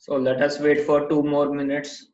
So let us wait for 2 more minutes.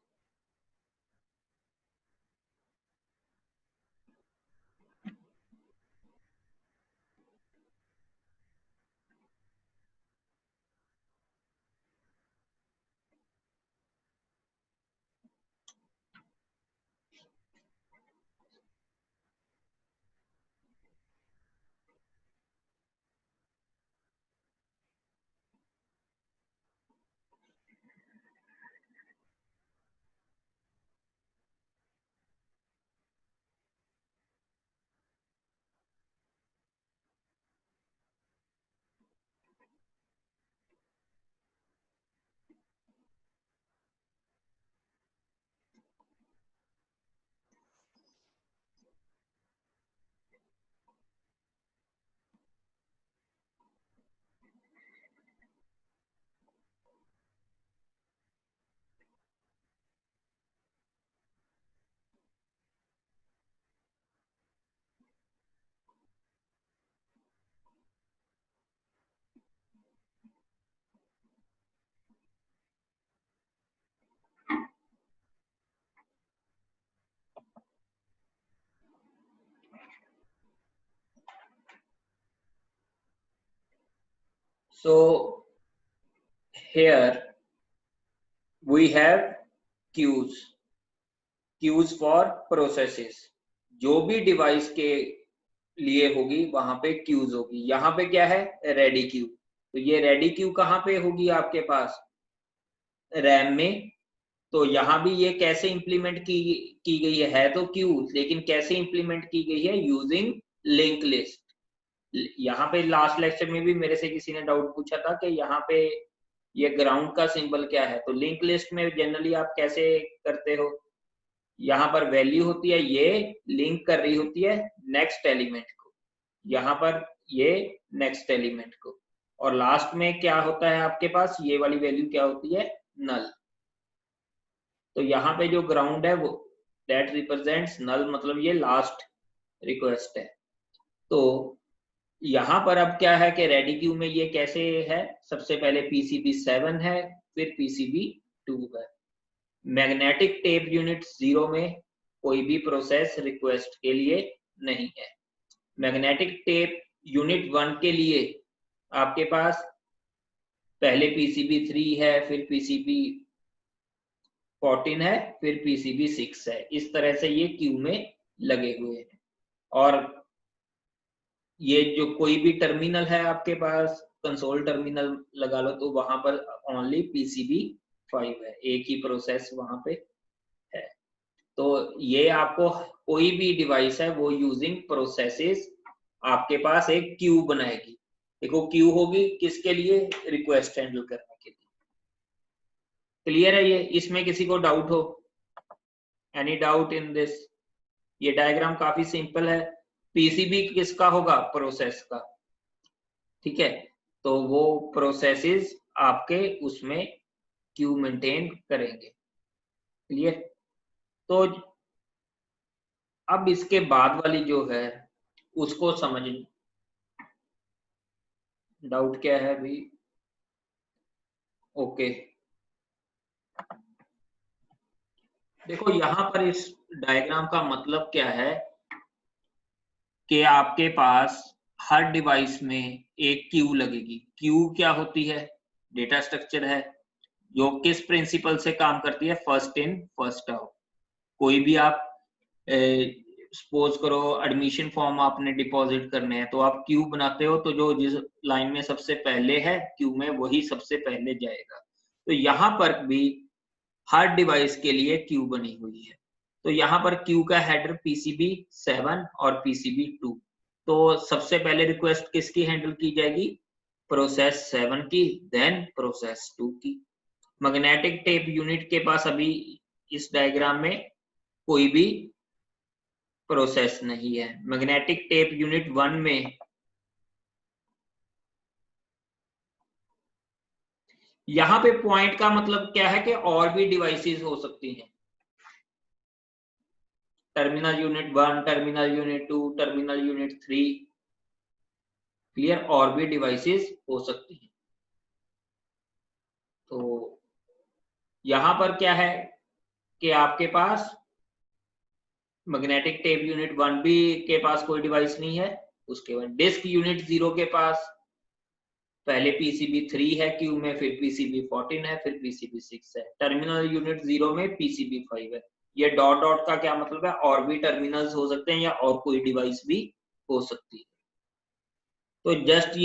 So here we have queues for processes. जो भी device के लिए होगी वहां पे क्यूज होगी. यहाँ पे क्या है? Ready queue. तो ये रेडी क्यू कहाँ पे होगी आपके पास? रैम में. तो यहाँ भी ये कैसे इंप्लीमेंट की गई है? तो क्यू, लेकिन कैसे इंप्लीमेंट की गई है? Using link list. यहाँ पे लास्ट लेक्चर में भी मेरे से किसी ने डाउट पूछा था कि यहाँ पे ये ग्राउंड का सिंबल क्या है. तो लिंक लिस्ट में जनरली आप कैसे करते हो? यहाँ पर वैल्यू होती है, ये लिंक कर रही होती है नेक्स्ट एलिमेंट को. यहाँ पर ये नेक्स्ट एलिमेंट को, और लास्ट में क्या होता है आपके पास? ये वाली वैल्यू क्या होती है? नल. तो यहाँ पे जो ग्राउंड है वो दैट रिप्रेजेंट्स नल, मतलब ये लास्ट रिक्वेस्ट है. तो यहाँ पर अब क्या है कि रेडी क्यू में ये कैसे है? सबसे पहले पीसीबी 7 है, फिर पीसीबी 2 है. मैग्नेटिक टेप यूनिट 0 में कोई भी प्रोसेस रिक्वेस्ट के लिए नहीं है. मैग्नेटिक टेप यूनिट 1 के लिए आपके पास पहले पीसीबी 3 है, फिर पीसीबी 14 है, फिर पीसीबी 6 है. इस तरह से ये क्यू में लगे हुए हैं. और ये जो कोई भी टर्मिनल है आपके पास, कंसोल टर्मिनल लगा लो, तो वहां पर ओनली पीसीबी 5 है, एक ही प्रोसेस वहां पे है. तो ये आपको कोई भी डिवाइस है वो यूजिंग प्रोसेसेस आपके पास एक क्यू बनाएगी. देखो क्यू होगी किसके लिए? रिक्वेस्ट हैंडल करने के लिए. क्लियर है ये? इसमें किसी को डाउट हो? Any doubt in this? ये डायग्राम काफी सिंपल है. पीसीबी किसका होगा? प्रोसेस का. ठीक है. तो वो प्रोसेसेस आपके उसमें क्यू मेंटेन करेंगे. क्लियर? तो अब इसके बाद वाली जो है उसको समझ. डाउट क्या है अभी? ओके. देखो यहाँ पर इस डायग्राम का मतलब क्या है कि आपके पास हर डिवाइस में एक क्यू लगेगी. क्यू क्या होती है? डेटा स्ट्रक्चर है जो किस प्रिंसिपल से काम करती है? First in first out. कोई भी आप सपोज करो एडमिशन फॉर्म आपने डिपॉजिट करने हैं, तो आप क्यू बनाते हो, तो जो जिस लाइन में सबसे पहले है क्यू में वही सबसे पहले जाएगा. तो यहाँ पर भी हर डिवाइस के लिए क्यू बनी हुई है. तो यहाँ पर क्यू का हेडर पीसीबी 7 और पीसीबी 2. तो सबसे पहले रिक्वेस्ट किसकी हैंडल की जाएगी? प्रोसेस 7 की, देन प्रोसेस 2 की. मैग्नेटिक टेप यूनिट के पास अभी इस डायग्राम में कोई भी प्रोसेस नहीं है. मैग्नेटिक टेप यूनिट 1 में यहाँ पे पॉइंट का मतलब क्या है कि और भी डिवाइसेस हो सकती हैं. Terminal unit 1, terminal unit 2, terminal unit 3. Clear? और भी डिवाइसेस हो सकती हैं. तो यहां पर क्या है कि आपके पास मैग्नेटिक टेप यूनिट 1 भी के पास कोई डिवाइस नहीं है, उसके बाद डिस्क यूनिट 0 के पास पहले पीसीबी 3 है क्यू में, फिर पीसीबी 14 है, फिर पीसीबी 6 है, टर्मिनल यूनिट 0 में पीसीबी 5 है। ये डॉट डॉट का क्या मतलब है, और भी टर्मिनल्स हो सकते हैं या और कोई डिवाइस भी हो सकती है। तो जस्ट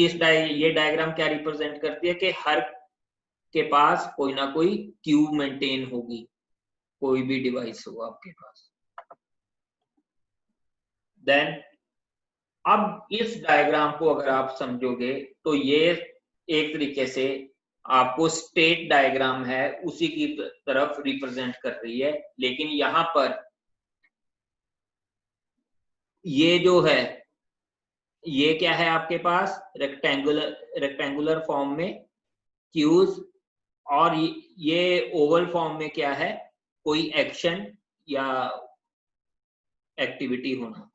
ये डायग्राम क्या रिप्रेजेंट करती है कि हर के पास कोई ना कोई क्यू मेंटेन होगी, कोई भी डिवाइस हो आपके पास। देन अब इस डायग्राम को अगर आप समझोगे तो ये एक तरीके से आपको स्टेट डायग्राम है उसी की तरफ रिप्रेजेंट कर रही है, लेकिन यहां पर ये जो है ये क्या है आपके पास रेक्टेंगुलर फॉर्म में क्यूज, और ये ओवल फॉर्म में क्या है, कोई एक्शन या एक्टिविटी होना।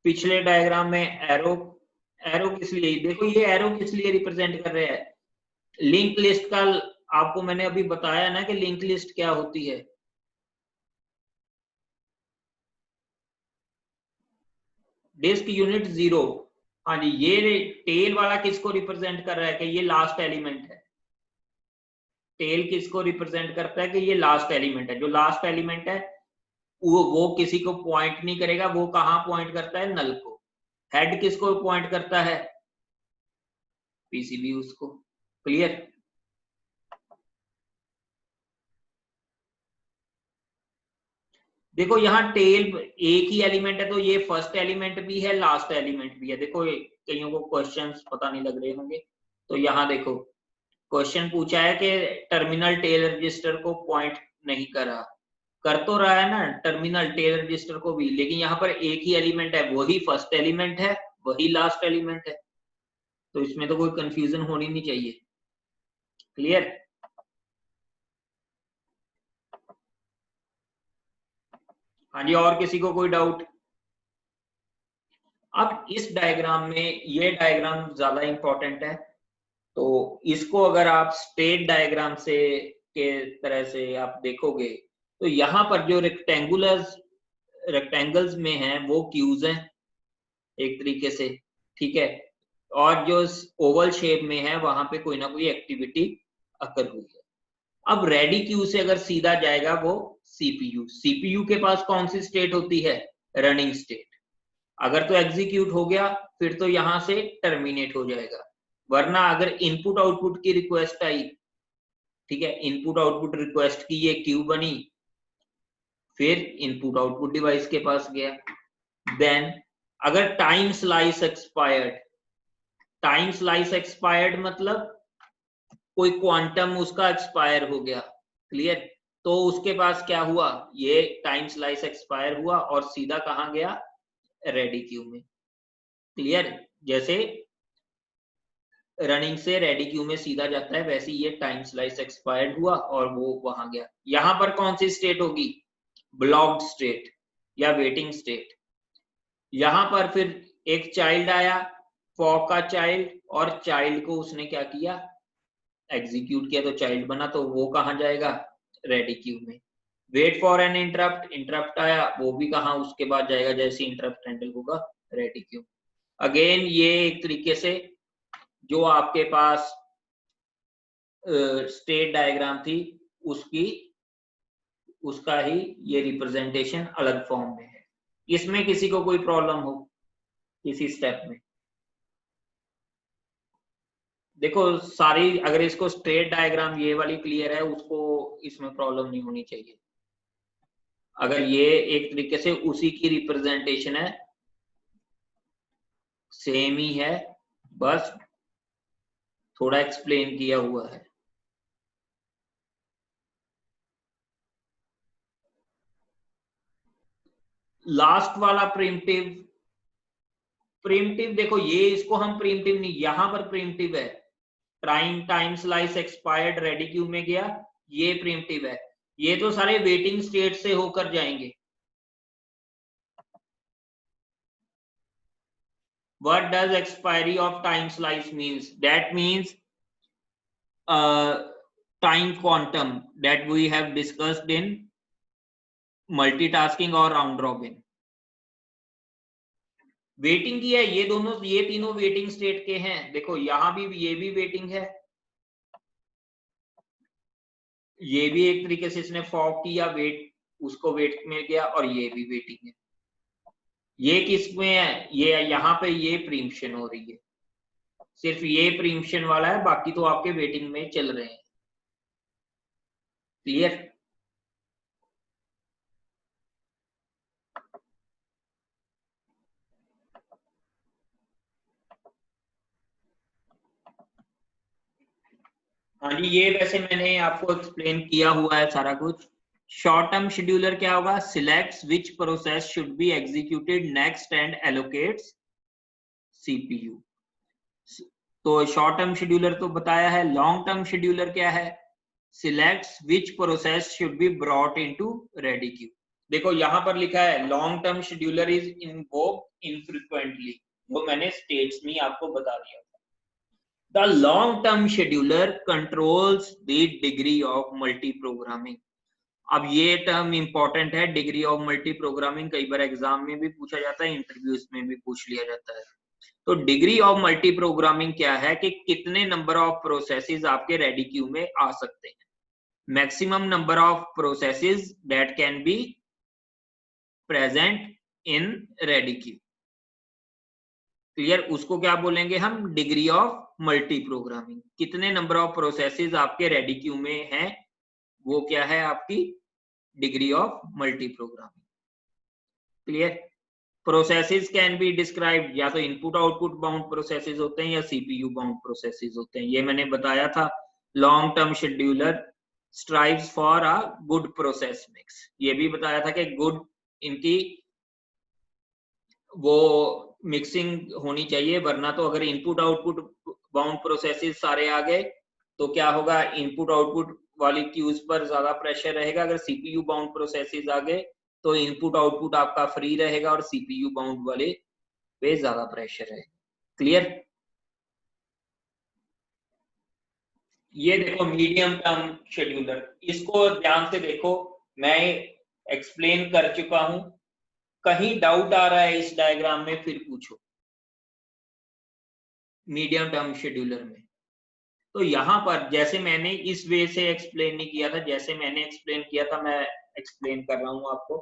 पिछले डायग्राम में एरो एरो किस लिए, देखो ये एरो किस लिए रिप्रेजेंट कर रहे हैं, लिंक लिस्ट का आपको मैंने अभी बताया ना कि लिंक लिस्ट क्या होती है। डिस्क यूनिट 0, हाँ जी, ये टेल वाला किसको रिप्रेजेंट कर रहा है कि ये लास्ट एलिमेंट है। टेल किसको रिप्रेजेंट करता है कि ये लास्ट एलिमेंट है। जो लास्ट एलिमेंट है वो किसी को पॉइंट नहीं करेगा, वो कहां पॉइंट करता है, नल को। हेड किसको पॉइंट करता है, पीसीबी उसको। क्लियर। देखो यहाँ टेल एक ही एलिमेंट है, तो ये फर्स्ट एलिमेंट भी है, लास्ट एलिमेंट भी है। देखो कईयों को क्वेश्चंस पता नहीं लग रहे होंगे, तो यहाँ देखो क्वेश्चन पूछा है कि टर्मिनल टेल रजिस्टर को पॉइंट नहीं कर रहा, कर तो रहा है ना टर्मिनल टेल रजिस्टर को भी, लेकिन यहाँ पर एक ही एलिमेंट है, वही फर्स्ट एलिमेंट है, वही लास्ट एलिमेंट है, तो इसमें तो कोई कंफ्यूजन होनी नहीं चाहिए। क्लियर। हाँ जी, और किसी को कोई डाउट। अब इस डायग्राम में ये डायग्राम ज्यादा इंपॉर्टेंट है, तो इसको अगर आप स्टेट डायग्राम से के तरह से आप देखोगे तो यहाँ पर जो रेक्टेंगल्स में है वो क्यूज हैं एक तरीके से, ठीक है, और जो ओवल शेप में है वहां पे कोई ना कोई एक्टिविटी अकर हुई है। अब रेडी क्यू से अगर सीधा जाएगा वो सीपीयू, सीपीयू के पास कौन सी स्टेट होती है, रनिंग स्टेट। अगर तो एग्जीक्यूट हो गया फिर तो यहां से टर्मिनेट हो जाएगा, वरना अगर इनपुट आउटपुट की रिक्वेस्ट आई, ठीक है, इनपुट आउटपुट रिक्वेस्ट की ये क्यू बनी, फिर इनपुट आउटपुट डिवाइस के पास गया। देन अगर time slice expired, time slice expired मतलब कोई क्वांटम उसका एक्सपायर हो गया, क्लियर, तो उसके पास क्या हुआ, ये टाइम स्लाइस एक्सपायर हुआ और सीधा कहां गया, रेडी क्यू में। क्लियर। जैसे रनिंग से रेडी क्यू में सीधा जाता है वैसे ये टाइम स्लाइस एक्सपायर्ड हुआ और वो वहां गया। यहां पर कौन सी स्टेट होगी, ब्लॉक्ड स्टेट या वेटिंग स्टेट। यहां पर फिर एक चाइल्ड आया, फॉक का चाइल्ड, और चाइल्ड को उसने क्या किया, एग्जीक्यूट किया, तो चाइल्ड बना, तो वो कहां जाएगा, रेडी क्यू में। Wait for an interrupt, interrupt आया, वो भी कहां उसके बाद जाएगा, जैसे इंटरप्ट हैंडल होगा, रेडी क्यू। अगेन ये एक तरीके से जो आपके पास स्टेट डायग्राम थी उसकी उसका ही ये रिप्रेजेंटेशन अलग फॉर्म में है। इसमें किसी को कोई प्रॉब्लम हो किसी स्टेप में, देखो सारी, अगर इसको स्ट्रेट डायग्राम ये वाली क्लियर है उसको इसमें प्रॉब्लम नहीं होनी चाहिए। अगर ये एक तरीके से उसी की रिप्रेजेंटेशन है, सेम ही है, बस थोड़ा एक्सप्लेन किया हुआ है। लास्ट वाला प्रिमिटिव, प्रिमिटिव देखो ये इसको हम प्रिमिटिव नहीं, यहां पर प्रिमिटिव है, time slice expired ready queue में गया, ये प्रिमिटिव है। ये तो सारे वेटिंग स्टेट से होकर जाएंगे। What does expiry of time slice means? That means time quantum that we have discussed in multitasking और राउंड रॉबिन। वेटिंग की है, ये दोनों, ये तीनों वेटिंग स्टेट के हैं। देखो यहां भी ये भी वेटिंग है, ये भी एक तरीके से इसने फॉग किया, वेट उसको वेट में गया, और ये भी वेटिंग है। ये किस में है, ये यहाँ पे ये प्रीम्पशन हो रही है, सिर्फ ये प्रीम्पशन वाला है, बाकी तो आपके वेटिंग में चल रहे हैं। क्लियर? हाँ जी, ये वैसे मैंने आपको एक्सप्लेन किया हुआ है सारा कुछ। शॉर्ट टर्म शेड्यूलर क्या होगा? Selects which process should be executed next and allocates CPU. तो शॉर्ट टर्म शेड्यूलर तो बताया है। लॉन्ग टर्म शेड्यूलर क्या है? Selects which process should be brought into ready queue. देखो यहां पर लिखा है long term scheduler is invoked infrequently, वो मैंने स्टेट्स में आपको बता दिया। The long-term scheduler controls the degree of multi-programming। अब ये टर्म इंपॉर्टेंट है, डिग्री ऑफ मल्टी प्रोग्रामिंग। कई बार एग्जाम में भी पूछा जाता है, इंटरव्यूज में भी पूछ लिया जाता है। तो डिग्री ऑफ मल्टी प्रोग्रामिंग क्या है कि कितने नंबर ऑफ प्रोसेसेस आपके रेडी क्यू में आ सकते हैं। Maximum number of processes that can be present in ready queue. Clear? उसको क्या बोलेंगे हम? Degree of multi programming. कितने नंबर ऑफ प्रोसेसेस आपके रेडी क्यू में हैं, वो क्या है? आपकी degree of multi programming. Clear? Processes can be described, या तो इनपुट आउटपुट बाउंड प्रोसेसेस होते हैं या सीपीयू बाउंड प्रोसेसेस होते हैं। ये मैंने बताया था। Long term scheduler strives for a good process mix, ये भी बताया था कि गुड इनकी वो मिक्सिंग होनी चाहिए, वरना तो अगर इनपुट आउटपुट बाउंड प्रोसेसेस सारे आ गए तो क्या होगा? इनपुट आउटपुट वाली क्यूज पर ज्यादा प्रेशर रहेगा। अगर सीपीयू बाउंड प्रोसेसेस आ गए तो इनपुट आउटपुट आपका फ्री रहेगा और सीपीयू बाउंड वाले पे ज्यादा प्रेशर है। क्लियर? ये देखो मीडियम टर्म शेड्यूलर, इसको ध्यान से देखो, मैं एक्सप्लेन कर चुका हूं। कहीं डाउट आ रहा है इस डायग्राम में फिर पूछो। मीडियम टर्म शेड्यूलर में तो यहां पर जैसे मैंने इस वे से एक्सप्लेन नहीं किया था, जैसे मैंने एक्सप्लेन किया था मैं एक्सप्लेन कर रहा हूं आपको।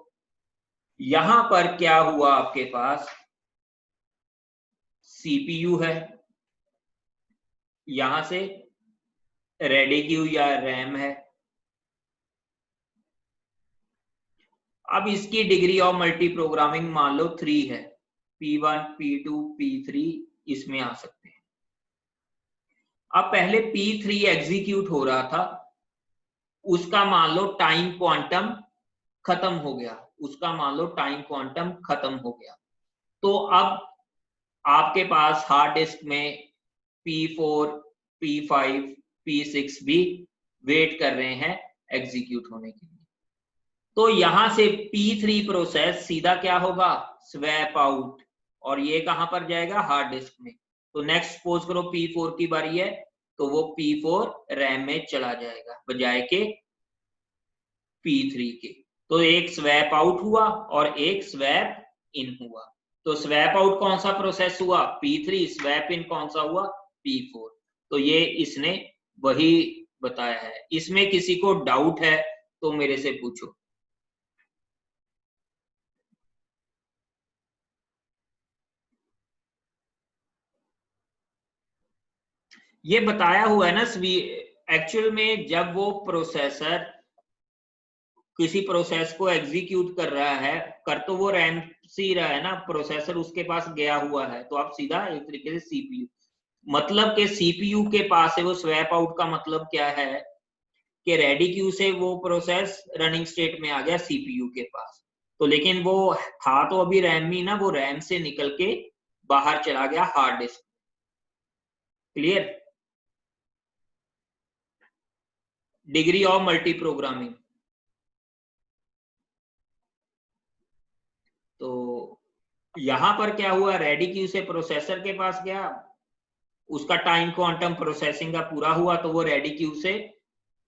यहां पर क्या हुआ? आपके पास सीपीयू है, यहां से रेडी क्यू या रैम है। अब इसकी डिग्री ऑफ मल्टी प्रोग्रामिंग मान लो 3 है, P1 P2 P3 इसमें आ सकते हैं। अब पहले P3 एग्जीक्यूट हो रहा था, उसका मान लो टाइम क्वांटम खत्म हो गया, उसका मान लो टाइम क्वांटम खत्म हो गया। तो अब आपके पास हार्ड डिस्क में P4 P5 P6 भी वेट कर रहे हैं एग्जीक्यूट होने के लिए। तो यहां से P3 प्रोसेस सीधा क्या होगा? स्वैप आउट, और ये कहां पर जाएगा? हार्ड डिस्क में। तो नेक्स्ट सपोज करो P4 की बारी है, तो वो P4 रैम में चला जाएगा बजाय के P3 के। तो एक स्वैप आउट हुआ और एक स्वैप इन हुआ। तो स्वैप आउट कौन सा प्रोसेस हुआ? P3। स्वैप इन कौन सा हुआ? P4। तो ये इसने वही बताया है। इसमें किसी को डाउट है तो मेरे से पूछो। ये बताया हुआ है ना एक्चुअल में, जब वो प्रोसेसर किसी प्रोसेस को एग्जीक्यूट कर रहा है, कर तो वो रैम से ही रहा है ना, प्रोसेसर उसके पास गया हुआ है, तो आप सीधा एक तरीके से सीपीयू, मतलब के सीपीयू के पास है वो। स्वैप आउट का मतलब क्या है कि रेडी क्यू से वो प्रोसेस रनिंग स्टेट में आ गया सीपीयू के पास, तो लेकिन वो था तो अभी रैम में ना, वो रैम से निकल के बाहर चला गया hard disk. Clear? Degree of multi programming. तो यहां पर क्या हुआ? रेडी क्यू से प्रोसेसर के पास गया, उसका टाइम क्वांटम प्रोसेसिंग का पूरा हुआ तो वो रेडी क्यू से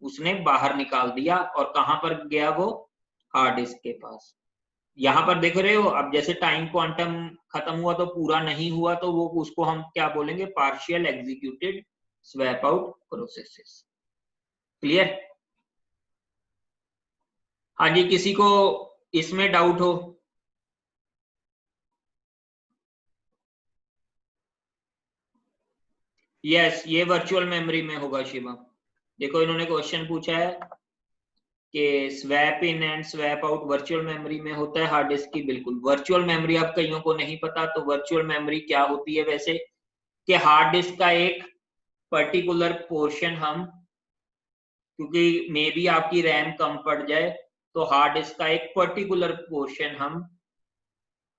उसने बाहर निकाल दिया और कहां पर गया वो, हार्ड डिस्क के पास। यहां पर देख रहे हो, अब जैसे टाइम क्वांटम खत्म हुआ तो पूरा नहीं हुआ, तो वो उसको हम क्या बोलेंगे, partial executed swap out processes. Clear? हाँ जी, किसी को इसमें डाउट हो? यस, ये वर्चुअल मेमोरी में होगा शिवम। देखो इन्होंने क्वेश्चन पूछा है कि swap in and swap out virtual memory में होता है हार्ड डिस्क की। बिल्कुल, वर्चुअल मेमोरी अब कईयों को नहीं पता, तो वर्चुअल मेमोरी क्या होती है वैसे, कि हार्ड डिस्क का एक पर्टिकुलर पोर्शन हम, क्योंकि मे बी आपकी रैम कम पड़ जाए, तो हार्ड डिस्क का एक पर्टिकुलर पोर्शन हम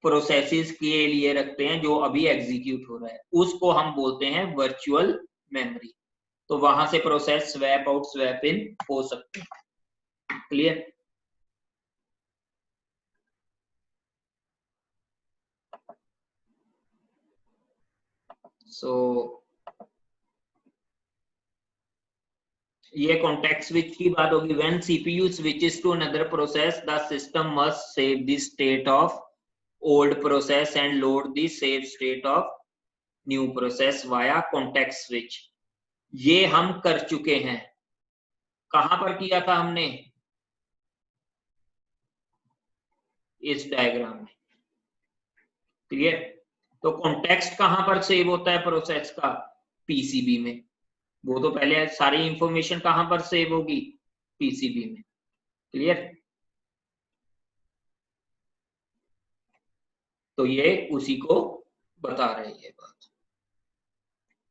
प्रोसेसेस के लिए रखते हैं जो अभी एग्जीक्यूट हो रहा है, उसको हम बोलते हैं वर्चुअल मेमोरी। तो वहां से process swap out swap in हो सकते हैं। क्लियर? सो ये कॉन्टेक्स्ट स्विच की बात होगी। When CPU switches to another process the system must save the state of old process and load the save state of new process via context switch. ये हम कर चुके हैं। कहां पर किया था हमने? इस डायग्राम में। क्लियर? तो कॉन्टेक्स्ट कहां पर सेव होता है प्रोसेस का? पीसीबी में। वो तो पहले सारी इंफॉर्मेशन कहां पर सेव होगी? पीसीबी में। क्लियर? तो ये उसी को बता रही है बात।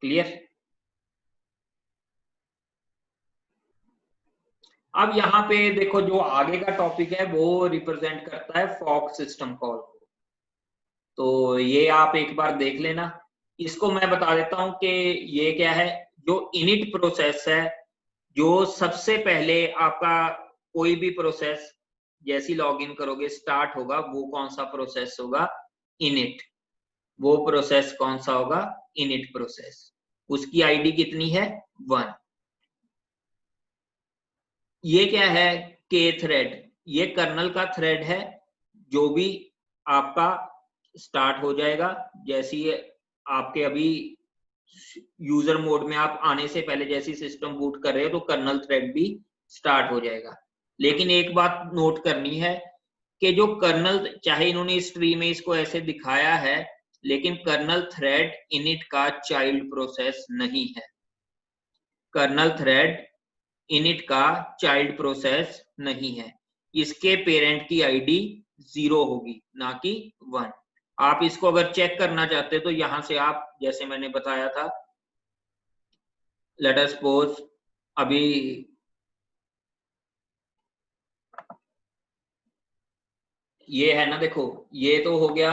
क्लियर? अब यहाँ पे देखो, जो आगे का टॉपिक है वो रिप्रेजेंट करता है फॉक सिस्टम कॉल को। तो ये आप एक बार देख लेना। इसको मैं बता देता हूं कि ये क्या है। जो इनिट प्रोसेस है, जो सबसे पहले आपका कोई भी प्रोसेस जैसी लॉगिन करोगे स्टार्ट होगा, वो कौन सा प्रोसेस होगा? इनिट। वो प्रोसेस कौन सा होगा? Init process. उसकी आईडी कितनी है? 1। ये क्या है? के थ्रेड। ये कर्नल का थ्रेड है। जो भी आपका स्टार्ट हो जाएगा, जैसे ही आपके अभी यूजर मोड में आप आने से पहले जैसी सिस्टम बूट कर रहे हो, तो कर्नल थ्रेड भी स्टार्ट हो जाएगा। लेकिन एक बात नोट करनी है कि जो कर्नल, चाहे इन्होंने इस ट्री में इसको ऐसे दिखाया है, लेकिन कर्नल थ्रेड इनिट का चाइल्ड प्रोसेस नहीं है। कर्नल थ्रेड इनिट का चाइल्ड प्रोसेस नहीं है। इसके पेरेंट की आईडी 0 होगी, ना कि 1। आप इसको अगर चेक करना चाहते हो तो यहां से आप, जैसे मैंने बताया था, लेट अस सपोज अभी ये है ना, देखो ये तो हो गया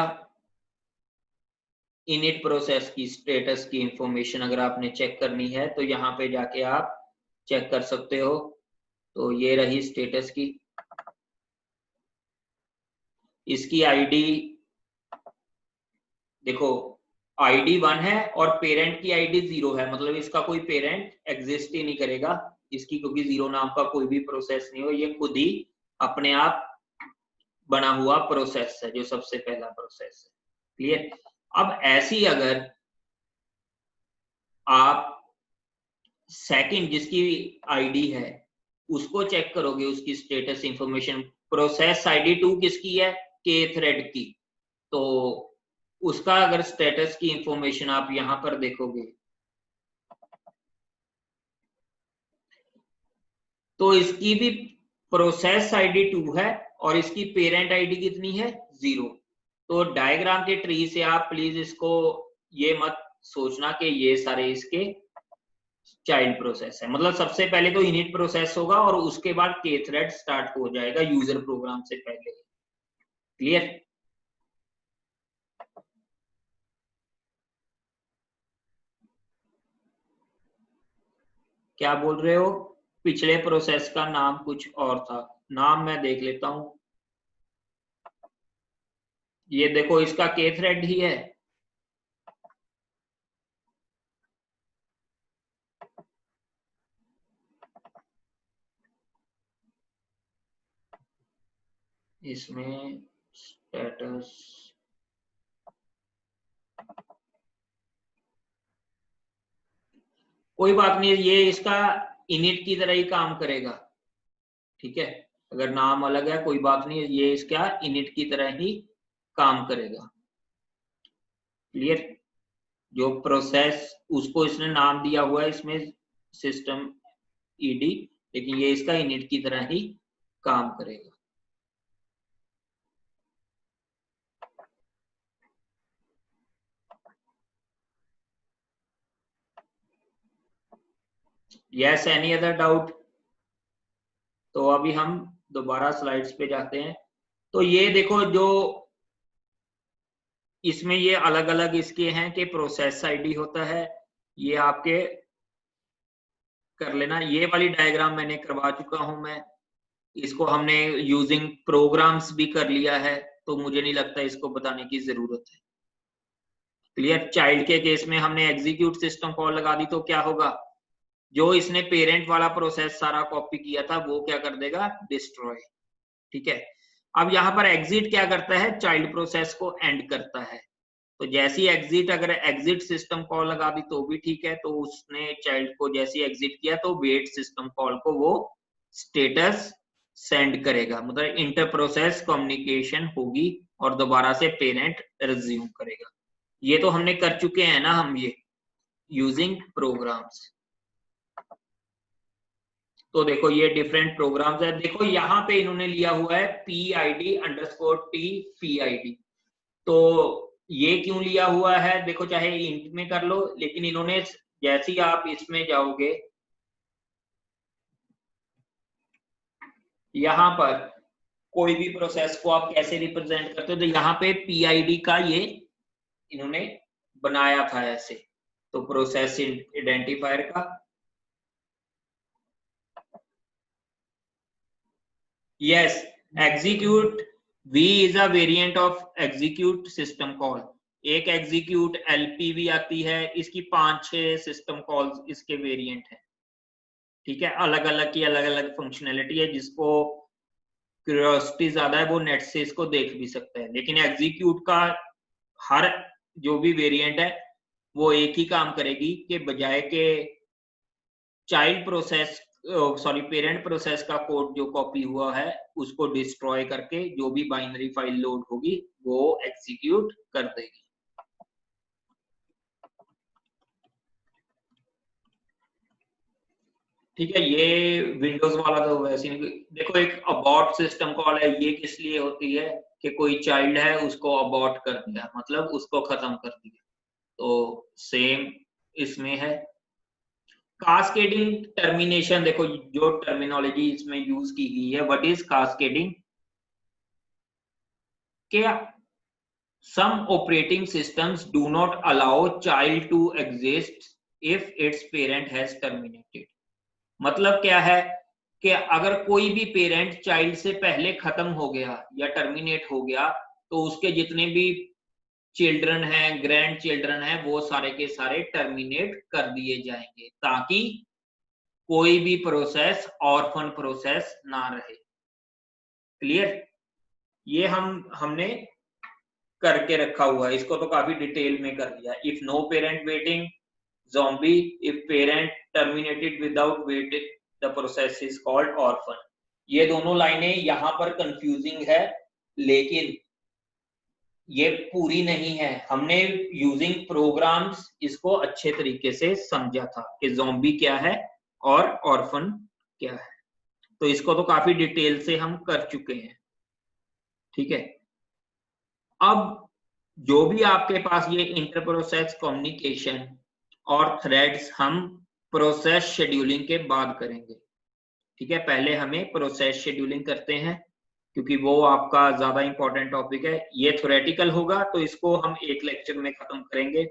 इनिट प्रोसेस की स्टेटस की इंफॉर्मेशन। अगर आपने चेक करनी है तो यहाँ पे जाके आप चेक कर सकते हो। तो ये रही स्टेटस की, इसकी आईडी देखो, आईडी 1 है और पेरेंट की आईडी 0 है। मतलब इसका कोई पेरेंट एग्जिस्ट ही नहीं करेगा इसकी, क्योंकि 0 नाम का कोई भी प्रोसेस नहीं हो। ये खुद ही अपने आप बना हुआ प्रोसेस है, जो सबसे पहला प्रोसेस है। क्लियर? अब ऐसी अगर आप सेकंड जिसकी आईडी है उसको चेक करोगे, उसकी स्टेटस इंफॉर्मेशन, प्रोसेस आईडी 2 किसकी है? के थ्रेड की। तो उसका अगर स्टेटस की इंफॉर्मेशन आप यहां पर देखोगे, तो इसकी भी प्रोसेस आईडी 2 है और इसकी पेरेंट आईडी कितनी है? 0। तो डायग्राम के ट्री से आप प्लीज इसको ये मत सोचना कि ये सारे इसके चाइल्ड प्रोसेस है। मतलब सबसे पहले तो इनिट प्रोसेस होगा और उसके बाद के थ्रेड स्टार्ट हो जाएगा यूजर प्रोग्राम से पहले। क्लियर? क्या बोल रहे हो? पिछले प्रोसेस का नाम कुछ और था। नाम मैं देख लेता हूं। ये देखो, इसका के थ्रेड ही है। इसमें स्टेटस कोई बात नहीं, ये इसका इनिट की तरह ही काम करेगा, ठीक है। अगर नाम अलग है कोई बात नहीं, ये इसका इनिट की तरह ही काम करेगा। क्लियर? जो प्रोसेस उसको इसने नाम दिया हुआ है इसमें सिस्टम ईडी, लेकिन ये इसका इनिट की तरह ही काम करेगा। Yes, any other doubt? तो अभी हम दोबारा स्लाइड्स पे जाते हैं। तो ये देखो, जो इसमें ये अलग अलग इसके हैं कि प्रोसेस आईडी होता है, ये आपके कर लेना। ये वाली डायग्राम मैंने करवा चुका हूं मैं, इसको हमने यूजिंग प्रोग्राम्स भी कर लिया है, तो मुझे नहीं लगता इसको बताने की जरूरत है। क्लियर? चाइल्ड के केस में हमने एग्जीक्यूट सिस्टम कॉल लगा दी, तो क्या होगा, जो इसने पेरेंट वाला प्रोसेस सारा कॉपी किया था वो क्या कर देगा, डिस्ट्रॉय। ठीक है। अब यहाँ पर एग्जिट क्या करता है, चाइल्ड प्रोसेस को एंड करता है। तो जैसी एग्जिट, अगर एग्जिट सिस्टम कॉल लगा दी तो भी ठीक है, तो उसने चाइल्ड को जैसी एग्जिट किया तो वेट सिस्टम कॉल को वो स्टेटस सेंड करेगा, मतलब इंटर प्रोसेस कम्युनिकेशन होगी और दोबारा से पेरेंट रिज्यूम करेगा। ये तो हमने कर चुके हैं ना हम, ये यूजिंग प्रोग्राम्स। तो देखो ये डिफरेंट प्रोग्राम्स है। देखो यहाँ पे इन्होंने लिया हुआ है PID_T_PID। तो ये क्यों लिया हुआ है, देखो चाहे इंट में कर लो, लेकिन इन्होंने जैसे ही आप इसमें जाओगे यहाँ पर कोई भी प्रोसेस को आप कैसे रिप्रेजेंट करते हो, तो यहाँ पे PID का ये इन्होंने बनाया था ऐसे, तो प्रोसेस आइडेंटिफायर का। Yes, execute V is a variant of execute system call. एक एग्जीक्यूट LP भी आती है, इसकी 5-6 सिस्टम कॉल्स इसके वेरिएंट है। ठीक है, अलग अलग की अलग अलग फंक्शनैलिटी है, जिसको क्यूरियोसिटी ज्यादा है वो नेट से इसको देख भी सकता है। लेकिन एग्जीक्यूट का हर जो भी वेरिएंट है वो एक ही काम करेगी कि बजाय के child process sorry parent process का कोड जो कॉपी हुआ है उसको डिस्ट्रॉय करके जो भी बाइनरी फाइल लोड होगी वो एग्जीक्यूट कर देगी। ठीक है, ये विंडोज वाला तो वैसे नहीं। देखो एक अबॉर्ट सिस्टम कॉल है, ये किस लिए होती है कि कोई चाइल्ड है उसको अबॉर्ट कर दिया, मतलब उसको खत्म कर दिया। तो सेम इसमें है। कास्केडिंग टर्मिनेशन, देखो जो टर्मिनोलॉजी इसमें यूज की गई है, व्हाट इज कास्केडिंग, क्या some operating systems do not allow child to exist if its parent has terminated। मतलब क्या है कि अगर कोई भी पेरेंट चाइल्ड से पहले खत्म हो गया या टर्मिनेट हो गया, तो उसके जितने भी चिल्ड्रन हैं, ग्रैंड चिल्ड्रन हैं, वो सारे के सारे टर्मिनेट कर दिए जाएंगे, ताकि कोई भी प्रोसेस ऑर्फन प्रोसेस ना रहे। क्लियर? ये हमने करके रखा हुआ है, इसको तो काफी डिटेल में कर दिया। If no parent waiting zombie, if parent terminated without waiting the process is called orphan। ये दोनों लाइनें यहाँ पर कंफ्यूजिंग है, लेकिन ये पूरी नहीं है। हमने यूजिंग प्रोग्राम्स इसको अच्छे तरीके से समझा था कि ज़ॉम्बी क्या है और ऑर्फन क्या है, तो इसको तो काफी डिटेल से हम कर चुके हैं। ठीक है, अब जो भी आपके पास ये इंटर प्रोसेस कम्युनिकेशन और थ्रेड्स हम प्रोसेस शेड्यूलिंग के बाद करेंगे। ठीक है, पहले हमें प्रोसेस शेड्यूलिंग करते हैं, क्योंकि वो आपका ज्यादा इंपॉर्टेंट टॉपिक है। ये थ्योरेटिकल होगा तो इसको हम एक लेक्चर में खत्म करेंगे,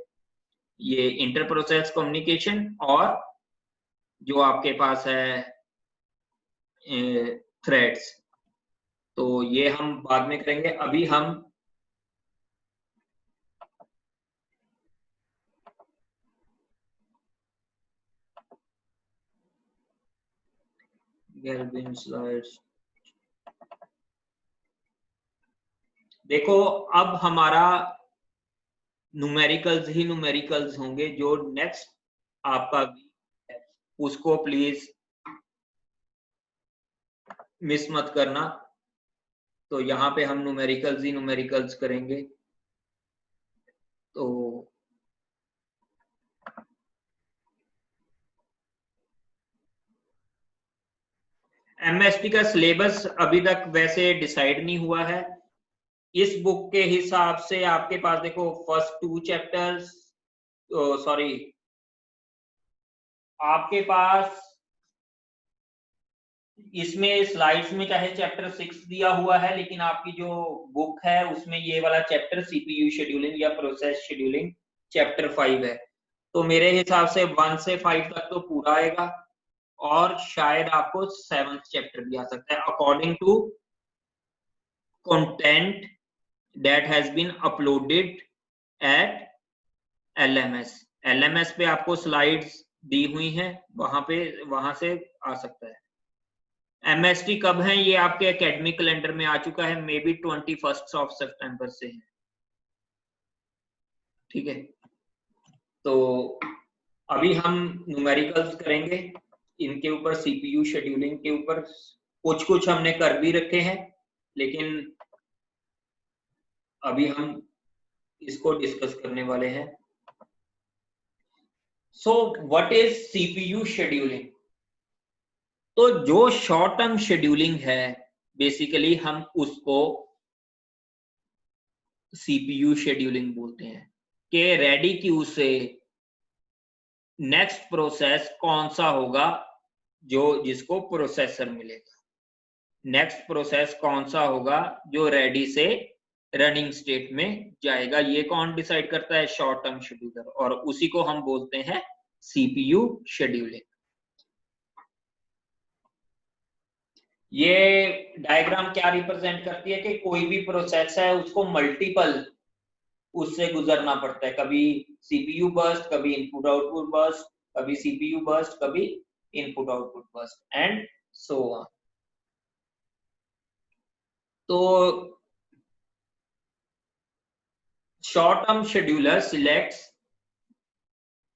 ये इंटर प्रोसेस कम्युनिकेशन और जो आपके पास है थ्रेड्स, तो ये हम बाद में करेंगे। अभी हम Galvin slides, देखो अब हमारा न्यूमेरिकल्स ही न्यूमेरिकल्स होंगे। जो नेक्स्ट आपका है उसको प्लीज मिस मत करना। तो यहाँ पे हम न्यूमेरिकल्स ही न्यूमेरिकल्स करेंगे। तो एमएसटी का सिलेबस अभी तक वैसे डिसाइड नहीं हुआ है। इस बुक के हिसाब से आपके पास देखो फर्स्ट 2 चैप्टर्स, सॉरी, आपके पास इसमें स्लाइड्स में चाहे चैप्टर 6 दिया हुआ है, लेकिन आपकी जो बुक है उसमें ये वाला चैप्टर सीपीयू शेड्यूलिंग या प्रोसेस शेड्यूलिंग चैप्टर 5 है। तो मेरे हिसाब से 1 से 5 तक तो पूरा आएगा, और शायद आपको 7th चैप्टर भी आ सकता है according to content that has been uploaded at LMS। LMS पे आपको स्लाइड्स दी हुई हैं, वहां से आ सकता है। MST कब है ये आपके एकेडमिक कैलेंडर में आ चुका है, मे बी 21 सितंबर से है। ठीक है, तो अभी हम न्यूमेरिकल्स करेंगे इनके ऊपर, सीपीयू शेड्यूलिंग के ऊपर। कुछ कुछ हमने कर भी रखे हैं, लेकिन अभी हम इसको डिस्कस करने वाले हैं। So what is CPU scheduling? तो जो शॉर्ट टर्म शेड्यूलिंग है बेसिकली हम उसको सीपीयू शेड्यूलिंग बोलते हैं कि रेडी क्यू से नेक्स्ट प्रोसेस कौन सा होगा जो जिसको प्रोसेसर मिलेगा। नेक्स्ट प्रोसेस कौन सा होगा जो रेडी से रनिंग स्टेट में जाएगा, ये कौन डिसाइड करता है? शॉर्ट टर्म शेड्यूलर, और उसी को हम बोलते हैं सीपीयू शेड्यूलिंग। ये डायग्राम क्या रिप्रेजेंट करती है कि कोई भी प्रोसेस है उसको मल्टीपल उससे गुजरना पड़ता है, कभी सीपीयू बर्स्ट, कभी इनपुट आउटपुट बर्स्ट, कभी सीपीयू बर्स्ट, कभी input output burst, and so on. तो short term scheduler selects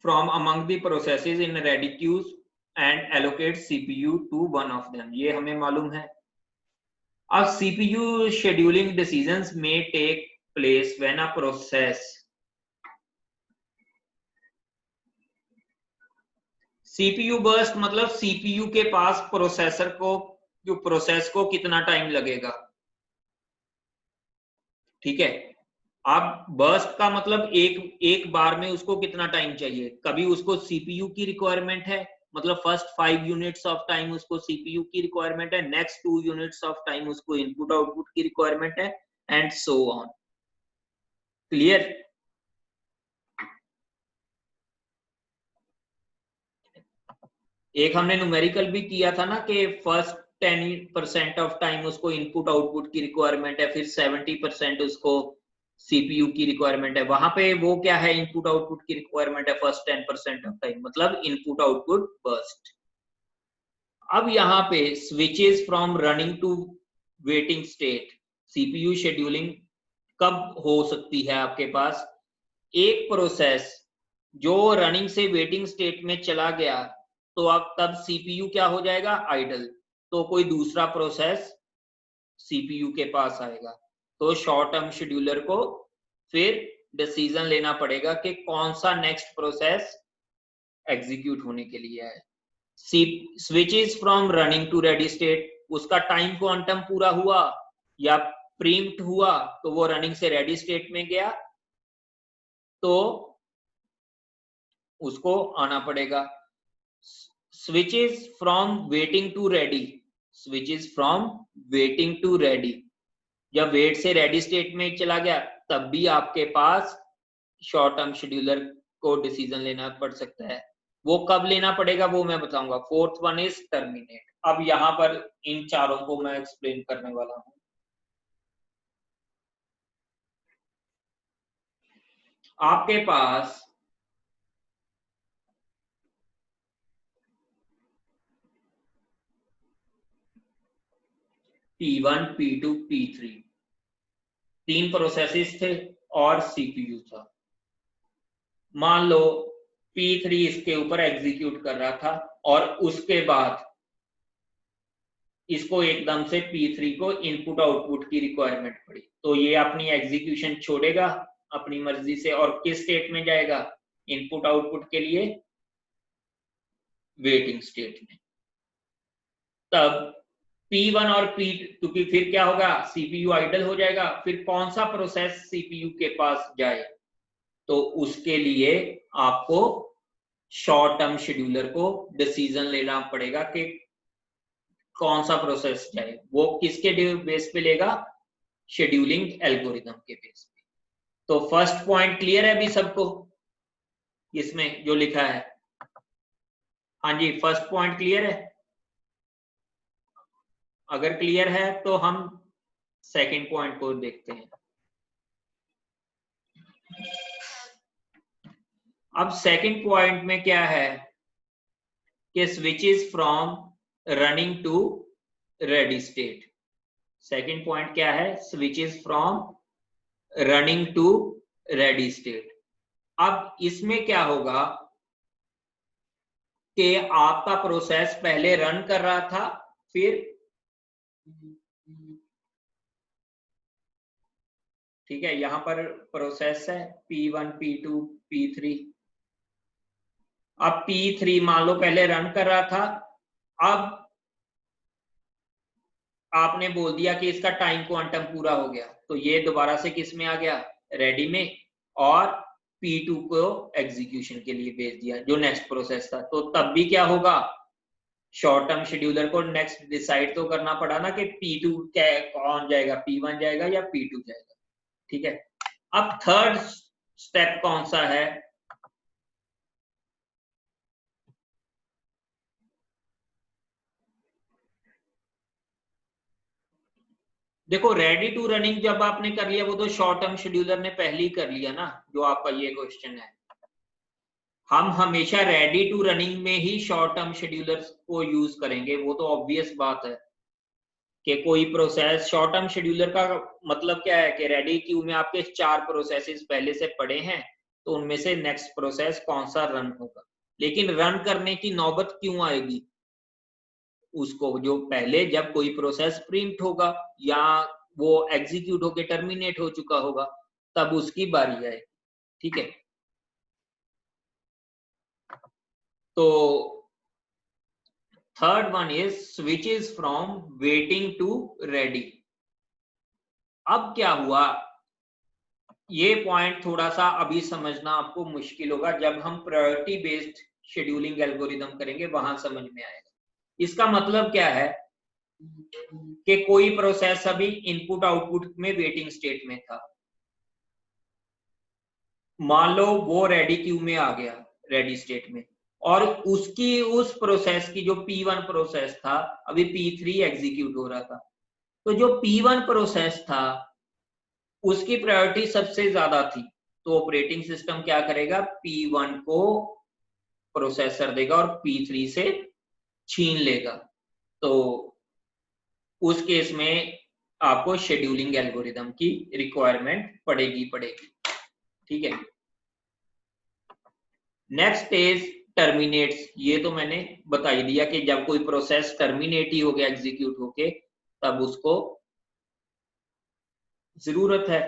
from among the processes in ready queues and allocates CPU to one of them, ये हमें मालूम है। अब CPU scheduling decisions may take place when a process, CPU burst मतलब CPU के पास processor को, जो process को कितना टाइम लगेगा। ठीक है, अब बर्स्ट का मतलब एक बार में उसको कितना टाइम चाहिए। कभी उसको सीपीयू की रिक्वायरमेंट है, मतलब फर्स्ट 5 यूनिट्स ऑफ टाइम उसको सीपीयू की रिक्वायरमेंट है, नेक्स्ट 2 यूनिट्स ऑफ टाइम उसको इनपुट आउटपुट की रिक्वायरमेंट है, एंड सो ऑन। क्लियर? एक हमने न्यूमेरिकल भी किया था ना कि फर्स्ट 10% ऑफ टाइम उसको इनपुट आउटपुट की रिक्वायरमेंट है, फिर 70% उसको सीपीयू की रिक्वायरमेंट है। वहां पे वो क्या है, इनपुट आउटपुट की रिक्वायरमेंट है फर्स्ट 10% ऑफ टाइम, मतलब इनपुट आउटपुट बर्स्ट। अब यहाँ पे switches from running to waiting state, CPU scheduling कब हो सकती है आपके पास? एक प्रोसेस जो रनिंग से वेटिंग स्टेट में चला गया, तो अब तब सीपीयू क्या हो जाएगा? आइडल। तो कोई दूसरा प्रोसेस सीपीयू के पास आएगा, तो शॉर्ट टर्म शेड्यूलर को फिर डिसीजन लेना पड़ेगा कि कौन सा नेक्स्ट प्रोसेस एग्जीक्यूट होने के लिए है। Switches from running to ready state, उसका टाइम क्वांटम पूरा हुआ या प्रीम्प्ट हुआ, तो वो रनिंग से रेडी स्टेट में गया, तो उसको आना पड़ेगा। Switches from waiting to ready, switches from waiting to ready, जब वेट से रेडी स्टेट में चला गया, तब भी आपके पास शॉर्ट टर्म शेड्यूलर को डिसीजन लेना पड़ सकता है। वो कब लेना पड़ेगा वो मैं बताऊंगा। Fourth one is terminate. अब यहाँ पर इन चारों को मैं एक्सप्लेन करने वाला हूं। आपके पास P1, P2, P3, 3 प्रोसेसेस थे और सीपीयू था। मान लो P3 इसके ऊपर एग्जीक्यूट कर रहा था और उसके बाद इसको एकदम से P3 को इनपुट आउटपुट की रिक्वायरमेंट पड़ी, तो ये अपनी एग्जीक्यूशन छोड़ेगा अपनी मर्जी से और किस स्टेट में जाएगा? इनपुट आउटपुट के लिए वेटिंग स्टेट में। तब P1 और P2, क्योंकि फिर क्या होगा? सीपीयू आइडल हो जाएगा, फिर कौन सा प्रोसेस सीपीयू के पास जाए? तो उसके लिए आपको शॉर्ट टर्म शेड्यूलर को डिसीजन लेना पड़ेगा कि कौन सा प्रोसेस जाए। वो किसके बेस पे लेगा? शेड्यूलिंग एल्गोरिथम के बेस पे। तो फर्स्ट पॉइंट क्लियर है अभी सबको इसमें जो लिखा है? हाँ जी, फर्स्ट पॉइंट क्लियर है? अगर क्लियर है तो हम सेकंड पॉइंट को देखते हैं। अब सेकंड पॉइंट में क्या है कि switches from running to ready state. Second point क्या है? Switches from running to ready state. अब इसमें क्या होगा कि आपका प्रोसेस पहले रन कर रहा था, फिर ठीक है, यहां पर प्रोसेस है P1, P2, P3। अब P3 मान लो पहले रन कर रहा था, अब आपने बोल दिया कि इसका टाइम क्वांटम पूरा हो गया, तो ये दोबारा से किस में आ गया? रेडी में, और P2 को एग्जीक्यूशन के लिए भेज दिया जो नेक्स्ट प्रोसेस था। तो तब भी क्या होगा? शॉर्ट टर्म शेड्यूलर को नेक्स्ट डिसाइड तो करना पड़ा ना कि P2 कौन जाएगा, P1 जाएगा या P2 जाएगा। ठीक है, अब थर्ड स्टेप कौन सा है? देखो, रेडी टू रनिंग जब आपने कर लिया वो तो शॉर्ट टर्म शेड्यूलर ने पहले ही कर लिया ना, जो आपका ये क्वेश्चन है। हम हमेशा रेडी टू रनिंग में ही शॉर्ट टर्म शेड्यूलर को यूज करेंगे, वो तो ऑब्वियस बात है कि कोई प्रोसेस शॉर्ट टर्म शेड्यूलर का मतलब क्या है कि रेडी क्यू में आपके 4 प्रोसेसेस पहले से पड़े हैं, तो उनमें से नेक्स्ट प्रोसेस कौन सा रन होगा। लेकिन रन करने की नौबत क्यों आएगी? उसको जो पहले जब कोई प्रोसेस प्रिंट होगा या वो एग्जीक्यूट होके टर्मिनेट हो चुका होगा, तब उसकी बारी आएगी। ठीक है, तो third one is switches from waiting to ready. अब क्या हुआ, ये पॉइंट थोड़ा सा अभी समझना आपको मुश्किल होगा, जब हम प्रायोरिटी बेस्ड शेड्यूलिंग एल्गोरिदम करेंगे वहां समझ में आएगा। इसका मतलब क्या है कि कोई प्रोसेस अभी इनपुट आउटपुट में वेटिंग स्टेट में था, मान लो वो रेडी क्यू में आ गया, रेडी स्टेट में, और उसकी उस प्रोसेस की जो P1 प्रोसेस था, अभी P3 एग्जीक्यूट हो रहा था, तो जो P1 प्रोसेस था उसकी प्रायोरिटी सबसे ज्यादा थी, तो ऑपरेटिंग सिस्टम क्या करेगा? P1 को प्रोसेसर देगा और P3 से छीन लेगा। तो उस केस में आपको शेड्यूलिंग एल्गोरिदम की रिक्वायरमेंट पड़ेगी। ठीक है, नेक्स्ट इज टर्मिनेट्स। ये तो मैंने बता ही दिया कि जब कोई प्रोसेस टर्मिनेट ही हो गया एग्जीक्यूट होके, तब उसको जरूरत है।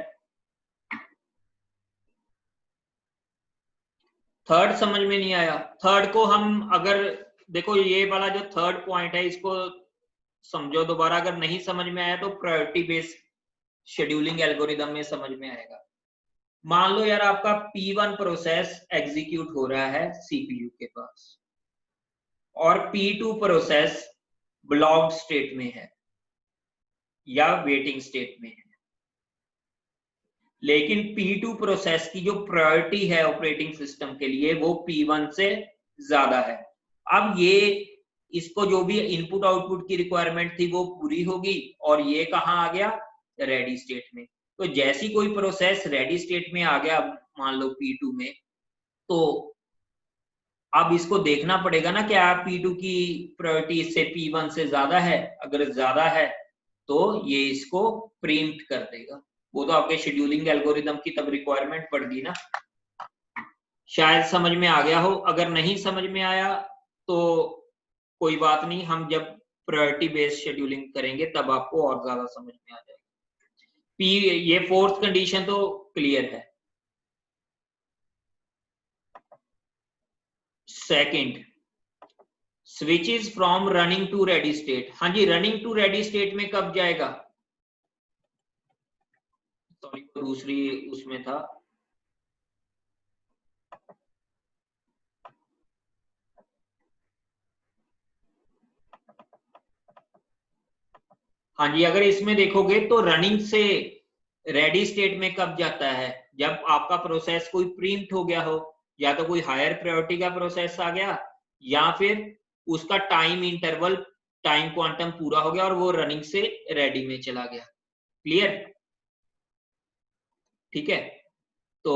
थर्ड समझ में नहीं आया? थर्ड को हम अगर देखो, ये वाला जो थर्ड पॉइंट है इसको समझो दोबारा, अगर नहीं समझ में आया तो प्रायोरिटी बेस्ड शेड्यूलिंग एल्गोरिदम में समझ में आएगा। मान लो यार आपका P1 प्रोसेस एग्जीक्यूट हो रहा है सीपीयू के पास, और P2 प्रोसेस ब्लॉक्ड स्टेट में है या वेटिंग स्टेट में है, लेकिन P2 प्रोसेस की जो प्रायोरिटी है ऑपरेटिंग सिस्टम के लिए वो P1 से ज्यादा है। अब ये इसको जो भी इनपुट आउटपुट की रिक्वायरमेंट थी वो पूरी होगी, और ये कहाँ आ गया? रेडी स्टेट में। तो जैसी कोई प्रोसेस रेडी स्टेट में आ गया, मान लो P2 में, तो अब इसको देखना पड़ेगा ना क्या P2 की प्रायोरिटी इससे P1 से ज्यादा है। अगर ज्यादा है तो ये इसको प्रीम्प्ट कर देगा। वो तो आपके शेड्यूलिंग एल्गोरिदम की तब रिक्वायरमेंट पड़गी ना। शायद समझ में आ गया हो, अगर नहीं समझ में आया तो कोई बात नहीं, हम जब प्रायोरिटी बेस्ड शेड्यूलिंग करेंगे तब आपको और ज्यादा समझ में आ जाएगा। पी, ये फोर्थ कंडीशन तो क्लियर है। Second, switches from running to ready state. हाँ जी, रनिंग टू रेडी स्टेट में कब जाएगा? सॉरी, दूसरी उसमें था। हाँ जी, अगर इसमें देखोगे तो रनिंग से रेडी स्टेट में कब जाता है? जब आपका प्रोसेस कोई प्रीम्प्ट हो गया हो, या तो कोई हायर प्रायोरिटी का प्रोसेस आ गया, या फिर उसका टाइम इंटरवल, टाइम क्वांटम पूरा हो गया और वो रनिंग से रेडी में चला गया। क्लियर? ठीक है, तो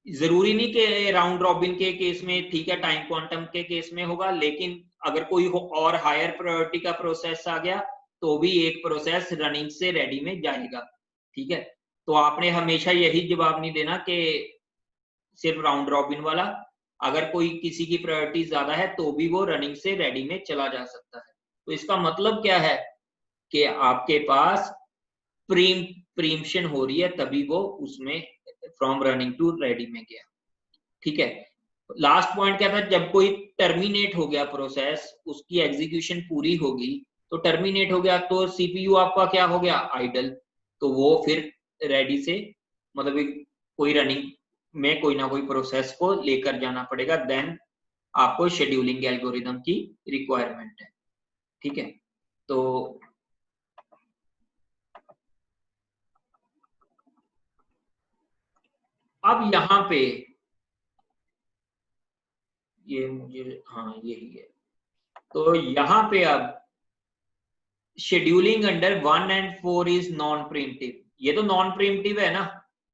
जरूरी नहीं कि राउंड रॉबिन के केस में, ठीक है, टाइम क्वांटम के केस में होगा, लेकिन अगर कोई और हायर प्रायोरिटी का प्रोसेस आ गया तो भी एक प्रोसेस रनिंग से रेडी में जाएगा। ठीक है, तो आपने हमेशा यही जवाब नहीं देना कि सिर्फ राउंड रॉबिन वाला। अगर कोई किसी की प्रायोरिटी ज्यादा है तो भी वो रनिंग से रेडी में चला जा सकता है। तो इसका मतलब क्या है कि आपके पास प्रीम्पशन हो रही है, तभी वो उसमें फ्रॉम रनिंग टू रेडी में गया। ठीक है, लास्ट पॉइंट क्या था? जब कोई टर्मिनेट हो गया प्रोसेस, उसकी एग्जीक्यूशन पूरी होगी, तो टर्मिनेट हो गया तो सीपीयू आपका क्या हो गया? आइडल। तो वो फिर रेडी से, मतलब कोई रनिंग में कोई ना कोई प्रोसेस को लेकर जाना पड़ेगा, देन आपको शेड्यूलिंग एल्गोरिदम की रिक्वायरमेंट है। ठीक है, तो अब यहां पे ये मुझे, हाँ यही है, तो यहां पे अब scheduling under 1 and 4 is non preemptive. ये तो नॉन प्रीम्प्टिव है ना,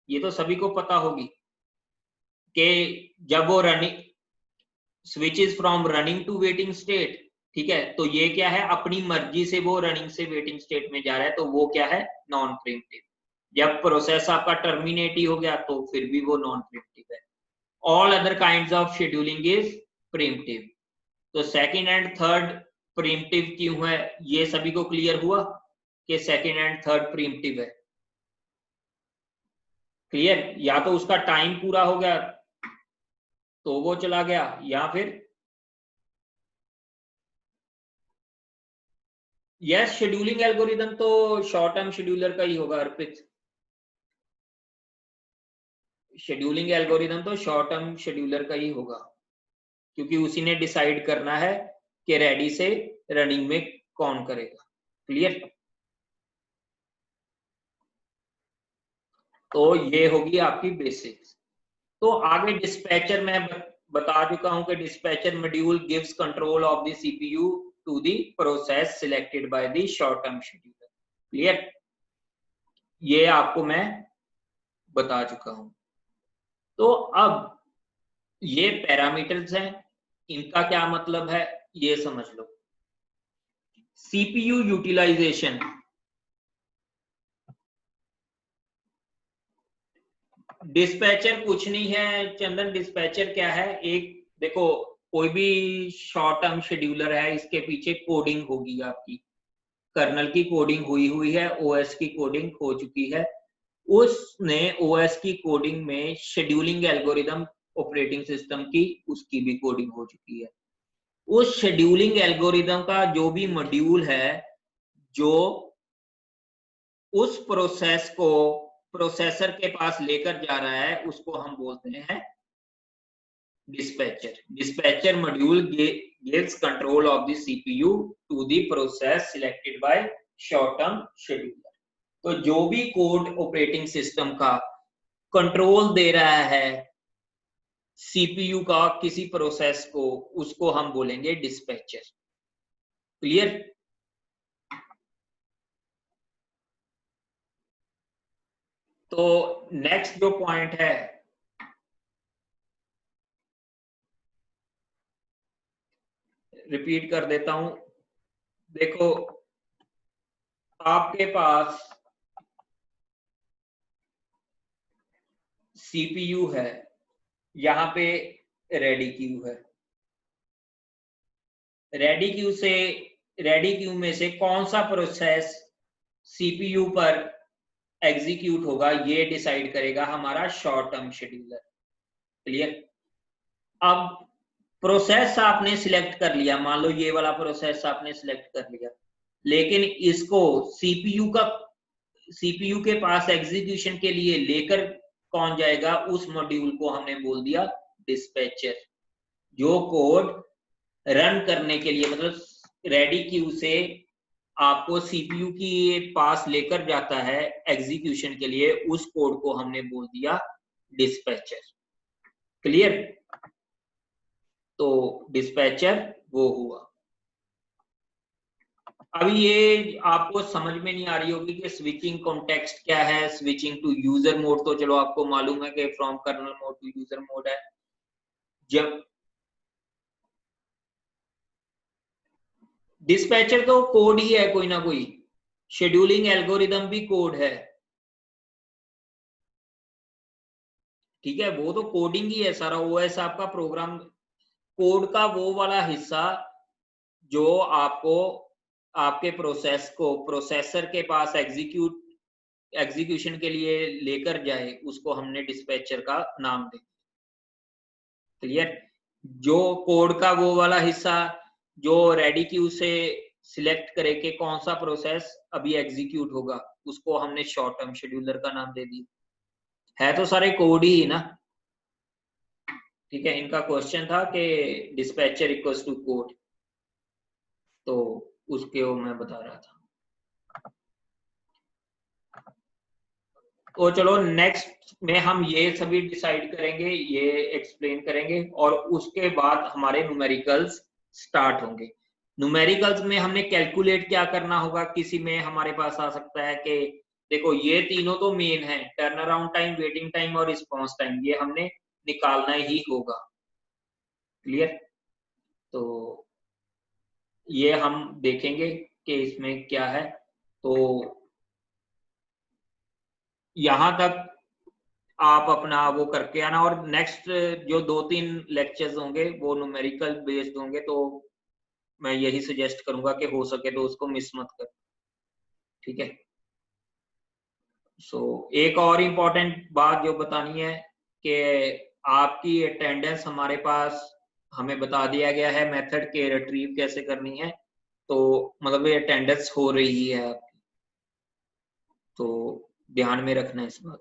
ये तो सभी को पता होगी कि जब वो running switches from running to waiting state, ठीक है, तो ये क्या है? अपनी मर्जी से वो रनिंग से वेटिंग स्टेट में जा रहा है, तो वो क्या है? नॉन प्रीम्प्टिव। जब प्रोसेस आपका टर्मिनेट ही हो गया तो फिर भी वो नॉन प्रीम्प्टिव है। All other kinds of scheduling is preemptive. तो सेकंड एंड थर्ड प्रीम्प्टिव क्यों है, ये सभी को क्लियर हुआ कि सेकंड एंड थर्ड प्रीम्प्टिव है? क्लियर? या तो उसका टाइम पूरा हो गया तो वो चला गया, या फिर यस, शेड्यूलिंग एल्गोरिदम तो शॉर्ट टर्म शेड्यूलर का ही होगा अर्पित। शेड्यूलिंग एल्गोरिदम तो शॉर्ट टर्म शेड्यूलर का ही होगा, क्योंकि उसी ने डिसाइड करना है कि रेडी से रनिंग में कौन करेगा। क्लियर? तो ये होगी आपकी बेसिक्स। तो आगे डिस्पैचर मैं बता चुका हूं कि dispatcher module gives control of the CPU to the process selected by the short term scheduler. Clear? ये आपको मैं बता चुका हूं। तो अब ये पैरामीटर्स हैं, इनका क्या मतलब है ये समझ लो। सीपीयू यूटिलाइजेशन, डिस्पैचर कुछ नहीं है चंदन। डिस्पैचर क्या है? एक देखो, कोई भी शॉर्ट टर्म शेड्यूलर है, इसके पीछे कोडिंग होगी आपकी, कर्नल की कोडिंग हुई है, ओएस की कोडिंग हो चुकी है। उसने ओएस की कोडिंग में शेड्यूलिंग एल्गोरिदम, ऑपरेटिंग सिस्टम की उसकी भी कोडिंग हो चुकी है। उस शेड्यूलिंग एल्गोरिदम का जो भी मॉड्यूल है, जो उस प्रोसेस को प्रोसेसर के पास लेकर जा रहा है, उसको हम बोलते हैं dispatcher. Dispatcher module gives control of the CPU to the process selected by short term scheduler. तो जो भी कोड ऑपरेटिंग सिस्टम का कंट्रोल दे रहा है सीपीयू का किसी प्रोसेस को, उसको हम बोलेंगे डिस्पैचर। क्लियर? तो नेक्स्ट जो पॉइंट है, रिपीट कर देता हूं। देखो, आपके पास CPU है, यहाँ पे रेडी क्यू है। रेडी क्यू में से कौन सा प्रोसेस CPU पर एग्जीक्यूट होगा, ये डिसाइड करेगा हमारा शॉर्ट टर्म शेड्यूलर। क्लियर? अब प्रोसेस आपने सिलेक्ट कर लिया, मान लो ये वाला प्रोसेस आपने सिलेक्ट कर लिया, लेकिन इसको CPU के पास एग्जीक्यूशन के लिए लेकर कौन जाएगा, उस मॉड्यूल को हमने बोल दिया डिस्पैचर, जो कोड रन करने के लिए, मतलब रेडी क्यू से आपको CPU की पास लेकर जाता है एग्जीक्यूशन के लिए, उस कोड को हमने बोल दिया डिस्पैचर। क्लियर? तो डिस्पैचर वो हुआ। अभी ये आपको समझ में नहीं आ रही होगी कि स्विचिंग कॉन्टेक्स्ट क्या है, स्विचिंग टू यूजर मोड तो चलो आपको मालूम है कि from kernel mode to user mode है। जब डिस्पैचर तो कोड ही है, कोई ना कोई शेड्यूलिंग एल्गोरिदम भी कोड है, ठीक है, वो तो कोडिंग ही है सारा। OS आपका प्रोग्राम कोड का वो वाला हिस्सा जो आपको आपके प्रोसेस को प्रोसेसर के पास एग्जीक्यूशन के लिए लेकर जाए, उसको हमने डिस्पैचर का नाम दे। क्लियर? जो कोड का वो वाला हिस्सा जो रेडी क्यू से सिलेक्ट करे कि कौन सा प्रोसेस अभी एग्जीक्यूट होगा, उसको हमने शॉर्ट टर्म शेड्यूलर का नाम दे दिया। है तो सारे कोड ही ना, ठीक है। इनका क्वेश्चन था कि डिस्पैचर इक्वल्स टू कोड, तो उसके वो मैं बता रहा था। तो चलो नेक्स्ट में हम ये सभी डिसाइड करेंगे, ये एक्सप्लेन करेंगे, और उसके बाद हमारे न्यूमेरिकल्स स्टार्ट होंगे। न्यूमेरिकल्स में हमने कैलकुलेट क्या करना होगा, किसी में हमारे पास आ सकता है कि देखो ये तीनों तो मेन है, turn around time, waiting time और रिस्पॉन्स टाइम, ये हमने निकालना ही होगा। क्लियर? तो ये हम देखेंगे कि इसमें क्या है। तो यहां तक आप अपना वो करके आना, और नेक्स्ट जो 2-3 लेक्चर्स होंगे वो न्यूमेरिकल बेस्ड होंगे, तो मैं यही सजेस्ट करूंगा कि हो सके तो उसको मिस मत कर, ठीक है। एक और इम्पोर्टेंट बात जो बतानी है कि आपकी अटेंडेंस हमारे पास हमें बता दिया गया है मेथड के रिट्रीव कैसे करनी है, तो मतलब ये अटेंडेंस हो रही है आपकी, तो ध्यान में रखना इस बात।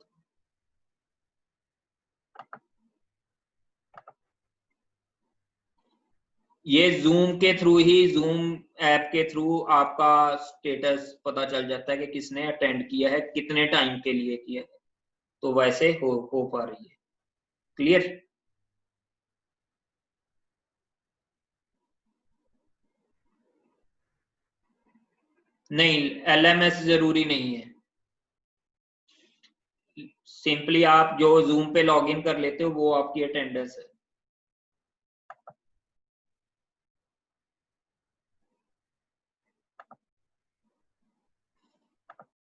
ये जूम के थ्रू ही, जूम ऐप के थ्रू आपका स्टेटस पता चल जाता है कि किसने अटेंड किया है, कितने टाइम के लिए किया है, तो वैसे हो पा रही है। क्लियर? नहीं, LMS जरूरी नहीं है, सिंपली आप जो जूम पे लॉगिन कर लेते हो वो आपकी अटेंडेंस है।